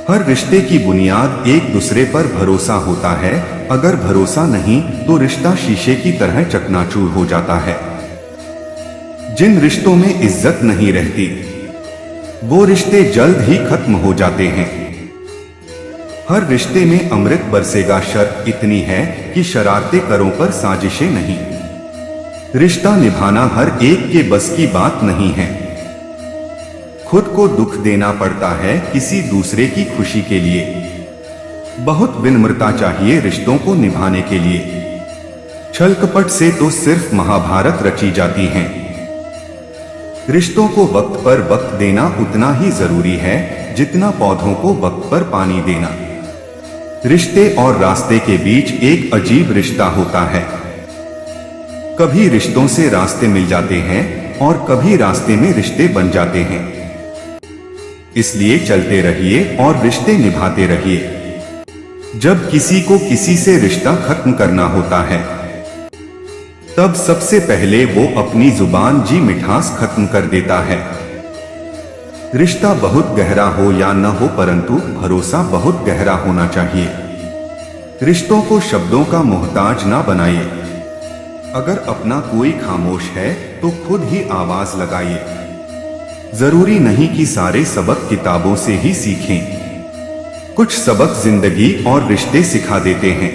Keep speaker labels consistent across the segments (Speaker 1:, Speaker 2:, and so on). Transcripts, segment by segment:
Speaker 1: हर रिश्ते की बुनियाद एक दूसरे पर भरोसा होता है। अगर भरोसा नहीं तो रिश्ता शीशे की तरह चकनाचूर हो जाता है। जिन रिश्तों में इज्जत नहीं रहती वो रिश्ते जल्द ही खत्म हो जाते हैं। हर रिश्ते में अमृत बरसेगा, शर्त इतनी है कि शरारतें करो पर साजिशें नहीं। रिश्ता निभाना हर एक के बस की बात नहीं है। खुद को दुख देना पड़ता है किसी दूसरे की खुशी के लिए। बहुत विनम्रता चाहिए रिश्तों को निभाने के लिए। छल कपट से तो सिर्फ महाभारत रची जाती हैं। रिश्तों को वक्त पर वक्त देना उतना ही जरूरी है जितना पौधों को वक्त पर पानी देना। रिश्ते और रास्ते के बीच एक अजीब रिश्ता होता है। कभी रिश्तों से रास्ते मिल जाते हैं और कभी रास्ते में रिश्ते बन जाते हैं। इसलिए चलते रहिए और रिश्ते निभाते रहिए। जब किसी को किसी से रिश्ता खत्म करना होता है तब सबसे पहले वो अपनी जुबान जी मिठास खत्म कर देता है। रिश्ता बहुत गहरा हो या न हो परंतु भरोसा बहुत गहरा होना चाहिए। रिश्तों को शब्दों का मोहताज ना बनाइए। अगर अपना कोई खामोश है तो खुद ही आवाज लगाइए। जरूरी नहीं कि सारे सबक किताबों से ही सीखें। कुछ सबक जिंदगी और रिश्ते सिखा देते हैं।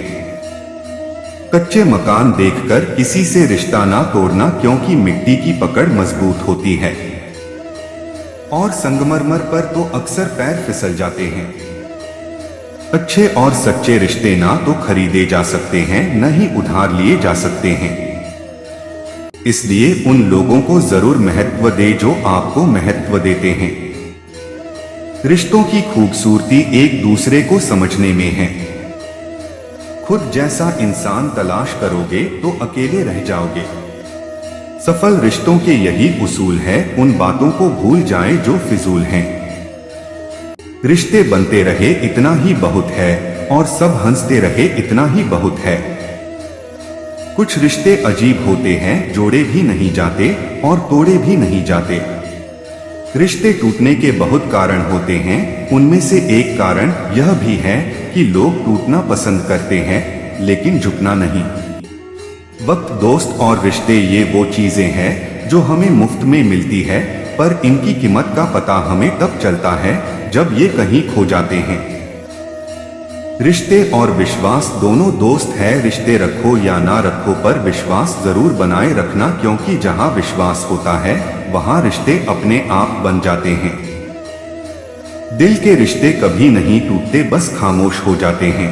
Speaker 1: कच्चे मकान देखकर किसी से रिश्ता ना तोड़ना, क्योंकि मिट्टी की पकड़ मजबूत होती है और संगमरमर पर तो अक्सर पैर फिसल जाते हैं। अच्छे और सच्चे रिश्ते ना तो खरीदे जा सकते हैं न ही उधार लिए जा सकते हैं। इसलिए उन लोगों को जरूर महत्व दे जो आपको महत्व देते हैं। रिश्तों की खूबसूरती एक दूसरे को समझने में है। खुद जैसा इंसान तलाश करोगे तो अकेले रह जाओगे। सफल रिश्तों के यही उसूल है, उन बातों को भूल जाएं जो फिजूल हैं। रिश्ते बनते रहे इतना ही बहुत है और सब हंसते रहे इतना ही बहुत है। कुछ रिश्ते अजीब होते हैं, जोड़े भी नहीं जाते और तोड़े भी नहीं जाते। रिश्ते टूटने के बहुत कारण होते हैं, उनमें से एक कारण यह भी है कि लोग टूटना पसंद करते हैं लेकिन झुकना नहीं। वक्त, दोस्त और रिश्ते ये वो चीजें हैं जो हमें मुफ्त में मिलती है, पर इनकी कीमत का पता हमें तब चलता है जब ये कहीं खो जाते हैं। रिश्ते और विश्वास दोनों दोस्त है। रिश्ते रखो या ना रखो पर विश्वास जरूर बनाए रखना, क्योंकि जहां विश्वास होता है वहां रिश्ते अपने आप बन जाते हैं। दिल के रिश्ते कभी नहीं टूटते, बस खामोश हो जाते हैं।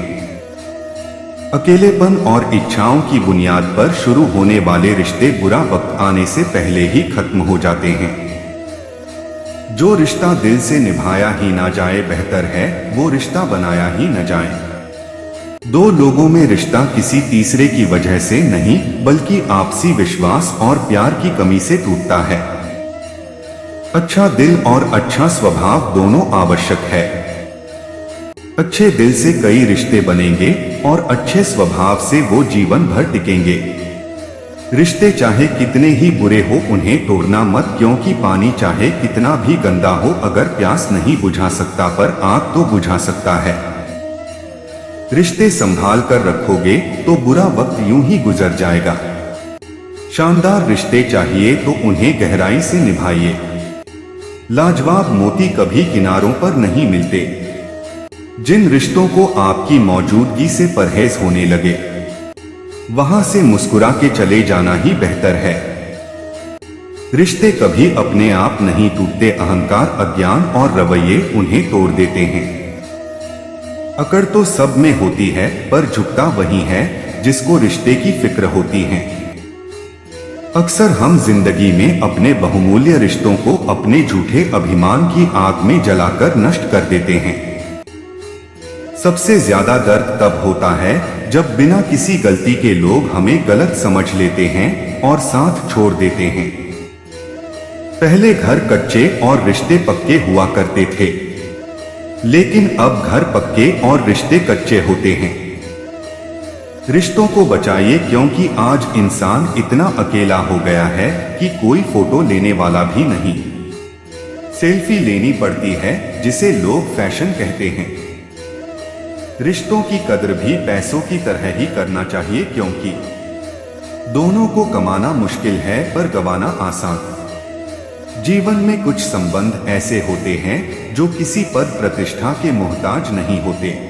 Speaker 1: अकेलेपन और इच्छाओं की बुनियाद पर शुरू होने वाले रिश्ते बुरा वक्त आने से पहले ही खत्म हो जाते हैं। जो रिश्ता दिल से निभाया ही ना जाए बेहतर है वो रिश्ता बनाया ही न जाए। दो लोगों में रिश्ता किसी तीसरे की वजह से नहीं बल्कि आपसी विश्वास और प्यार की कमी से टूटता है। अच्छा दिल और अच्छा स्वभाव दोनों आवश्यक है। अच्छे दिल से कई रिश्ते बनेंगे और अच्छे स्वभाव से वो जीवन भर टिकेंगे। रिश्ते चाहे कितने ही बुरे हो उन्हें तोड़ना मत, क्योंकि पानी चाहे कितना भी गंदा हो अगर प्यास नहीं बुझा सकता पर आग तो बुझा सकता है। रिश्ते संभाल कर रखोगे तो बुरा वक्त यूं ही गुजर जाएगा। शानदार रिश्ते चाहिए तो उन्हें गहराई से निभाइए। लाजवाब मोती कभी किनारों पर नहीं मिलते। जिन रिश्तों को आपकी मौजूदगी से परहेज होने लगे वहां से मुस्कुरा के चले जाना ही बेहतर है। रिश्ते कभी अपने आप नहीं टूटते, अहंकार, अज्ञान और रवैये उन्हें तोड़ देते हैं। अकड़ तो सब में होती है पर झुकता वही है जिसको रिश्ते की फिक्र होती है। अक्सर हम जिंदगी में अपने बहुमूल्य रिश्तों को अपने झूठे अभिमान की आग में जलाकर नष्ट कर देते हैं। सबसे ज्यादा दर्द तब होता है जब बिना किसी गलती के लोग हमें गलत समझ लेते हैं और साथ छोड़ देते हैं। पहले घर कच्चे और रिश्ते पक्के हुआ करते थे, लेकिन अब घर पक्के और रिश्ते कच्चे होते हैं। रिश्तों को बचाइए, क्योंकि आज इंसान इतना अकेला हो गया है कि कोई फोटो लेने वाला भी नहीं। सेल्फी लेनी पड़ती है जिसे लोग फैशन कहते हैं। रिश्तों की कद्र भी पैसों की तरह ही करना चाहिए, क्योंकि दोनों को कमाना मुश्किल है पर गंवाना आसान। जीवन में कुछ संबंध ऐसे होते हैं जो किसी पद प्रतिष्ठा के मोहताज नहीं होते।